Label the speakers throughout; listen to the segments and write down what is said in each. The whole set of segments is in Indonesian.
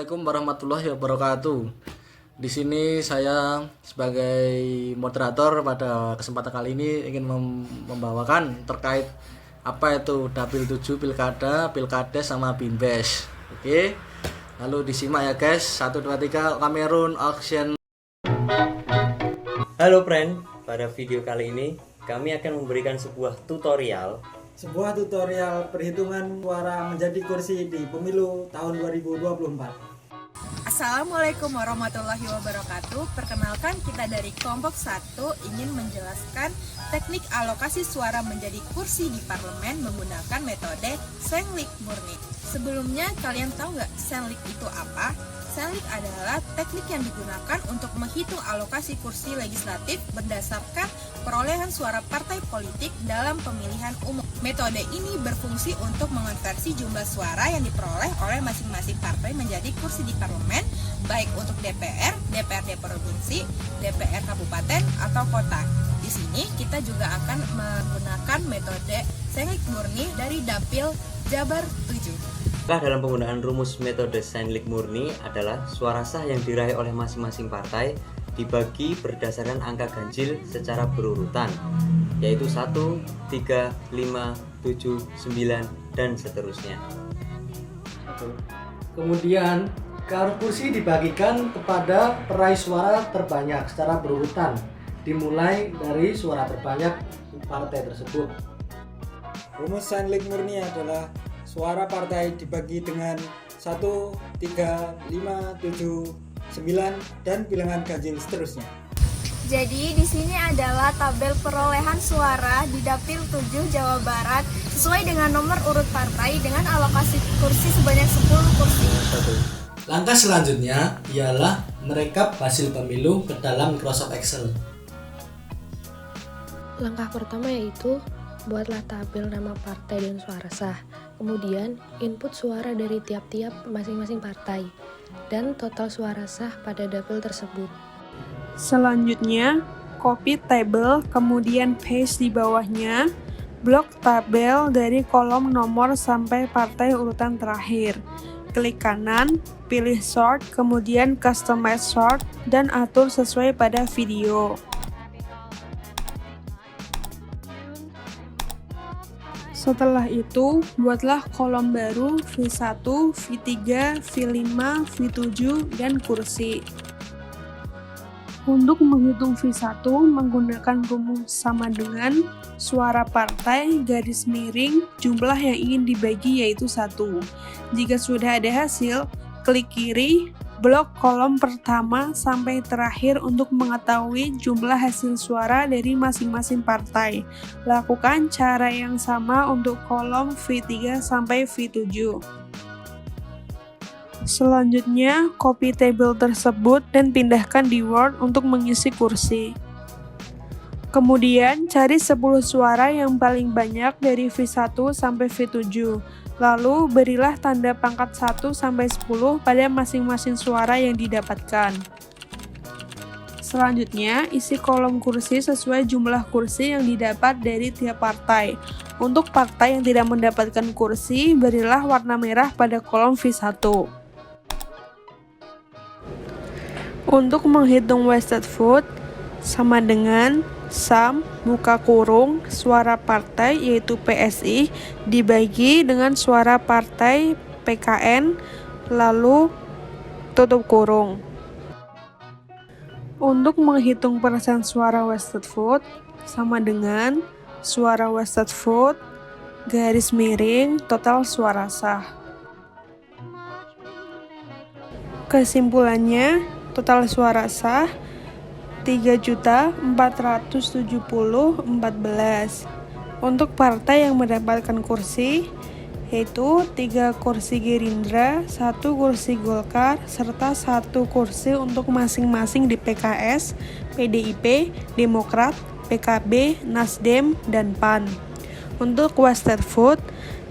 Speaker 1: Assalamualaikum warahmatullahi wabarakatuh. Di sini saya sebagai moderator pada kesempatan kali ini ingin membawakan terkait apa itu Dapil 7 Pilkada, Pilkades sama Binbes. Oke. Lalu disimak ya guys. 1 2 3 Kamerun Action.
Speaker 2: Halo friend, pada video kali ini kami akan memberikan sebuah tutorial
Speaker 3: perhitungan suara menjadi kursi di pemilu tahun 2024.
Speaker 4: Assalamualaikum warahmatullahi wabarakatuh. Perkenalkan, kita dari kelompok 1 ingin menjelaskan teknik alokasi suara menjadi kursi di parlemen menggunakan metode Senglik murni. Sebelumnya, kalian tahu nggak Senglik itu apa? Senglik adalah teknik yang digunakan untuk menghitung alokasi kursi legislatif berdasarkan perolehan suara partai politik dalam pemilihan umum. Metode ini berfungsi untuk mengonversi jumlah suara yang diperoleh oleh masing-masing partai menjadi kursi di parlemen, baik untuk DPR, DPRD provinsi, DPR kabupaten, atau kota. Di sini kita juga akan menggunakan metode Senglik murni dari Dapil Jabar 7.
Speaker 2: Dalam penggunaan rumus metode Senglik murni adalah suara sah yang diraih oleh masing-masing partai dibagi berdasarkan angka ganjil secara berurutan, yaitu 1, 3, 5, 7, 9, dan seterusnya.
Speaker 1: Kemudian kursi dibagikan kepada peraih suara terbanyak secara berurutan, dimulai dari suara terbanyak partai tersebut.
Speaker 3: Rumus Senglik murni adalah suara partai dibagi dengan 1, 3, 5, 7, 9, dan bilangan ganjil seterusnya.
Speaker 4: Jadi di sini adalah tabel perolehan suara di Dapil 7 Jawa Barat sesuai dengan nomor urut partai dengan alokasi kursi sebanyak 10 kursi.
Speaker 1: Langkah selanjutnya ialah merekap hasil pemilu ke dalam Microsoft Excel.
Speaker 5: Langkah pertama yaitu buatlah tabel nama partai dan suara sah. Kemudian input suara dari tiap-tiap masing-masing partai dan total suara sah pada dapil tersebut.
Speaker 6: Selanjutnya, copy tabel, kemudian paste di bawahnya, blok tabel dari kolom nomor sampai partai urutan terakhir. Klik kanan, pilih sort, kemudian customize sort, dan atur sesuai pada video. Setelah itu, buatlah kolom baru V1, V3, V5, V7, dan kursi. Untuk menghitung V1 menggunakan rumus sama dengan suara partai garis miring jumlah yang ingin dibagi yaitu 1. Jika sudah ada hasil, klik kiri, blok kolom pertama sampai terakhir untuk mengetahui jumlah hasil suara dari masing-masing partai. Lakukan cara yang sama untuk kolom V3 sampai V7. Selanjutnya, copy tabel tersebut dan pindahkan di Word untuk mengisi kursi. Kemudian, cari 10 suara yang paling banyak dari V1 sampai V7. Lalu, berilah tanda pangkat 1 sampai 10 pada masing-masing suara yang didapatkan. Selanjutnya, isi kolom kursi sesuai jumlah kursi yang didapat dari tiap partai. Untuk partai yang tidak mendapatkan kursi, berilah warna merah pada kolom V1. Untuk menghitung wasted vote, sama dengan sum buka kurung suara partai yaitu PSI dibagi dengan suara partai PKN lalu tutup kurung. Untuk menghitung persen suara wasted vote, sama dengan suara wasted vote garis miring total suara sah. Kesimpulannya, total suara sah 3.470.014. Untuk partai yang mendapatkan kursi yaitu 3 kursi Gerindra, 1 kursi Golkar, serta 1 kursi untuk masing-masing di PKS, PDIP, Demokrat, PKB, Nasdem, dan PAN. Untuk wasted vote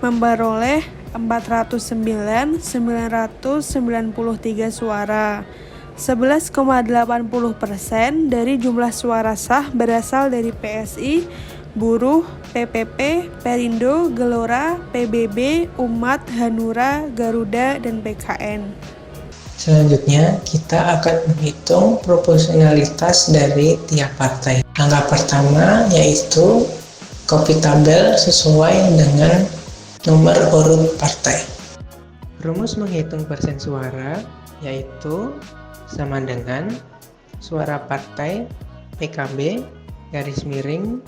Speaker 6: memperoleh 409.993 suara. 11,80% dari jumlah suara sah berasal dari PSI, Buruh, PPP, Perindo, Gelora, PBB, Umat, Hanura, Garuda, dan PKN.
Speaker 7: Selanjutnya, kita akan menghitung proporsionalitas dari tiap partai. Angka pertama yaitu copy tabel sesuai dengan nomor urut partai. Rumus menghitung persen suara yaitu sama dengan suara partai PKB garis miring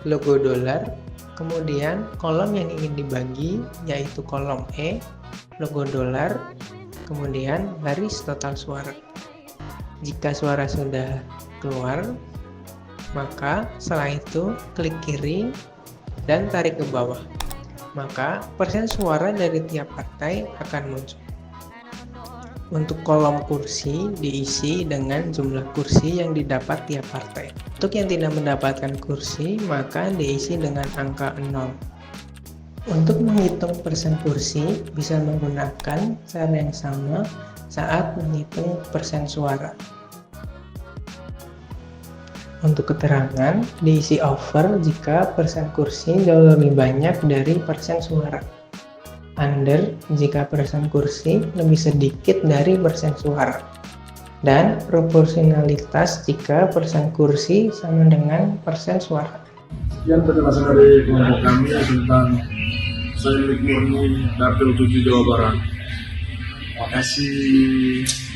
Speaker 7: logo dolar, kemudian kolom yang ingin dibagi yaitu kolom E logo dolar, kemudian garis total suara. Jika suara sudah keluar, maka setelah itu klik kiri dan tarik ke bawah. Maka persen suara dari tiap partai akan muncul. Untuk kolom kursi diisi dengan jumlah kursi yang didapat tiap partai. Untuk yang tidak mendapatkan kursi, maka diisi dengan angka 0. Untuk menghitung persen kursi, bisa menggunakan cara yang sama saat menghitung persen suara. Untuk keterangan, diisi over jika persen kursi jauh lebih banyak dari persen suara. Under jika persen kursi lebih sedikit dari persen suara. Dan proporsionalitas jika persen kursi sama dengan persen suara.
Speaker 8: Sekian penjelasan dari kelompok kami tentang Sainlik Murni Dapil 7 Jawa Barat. Terima kasih.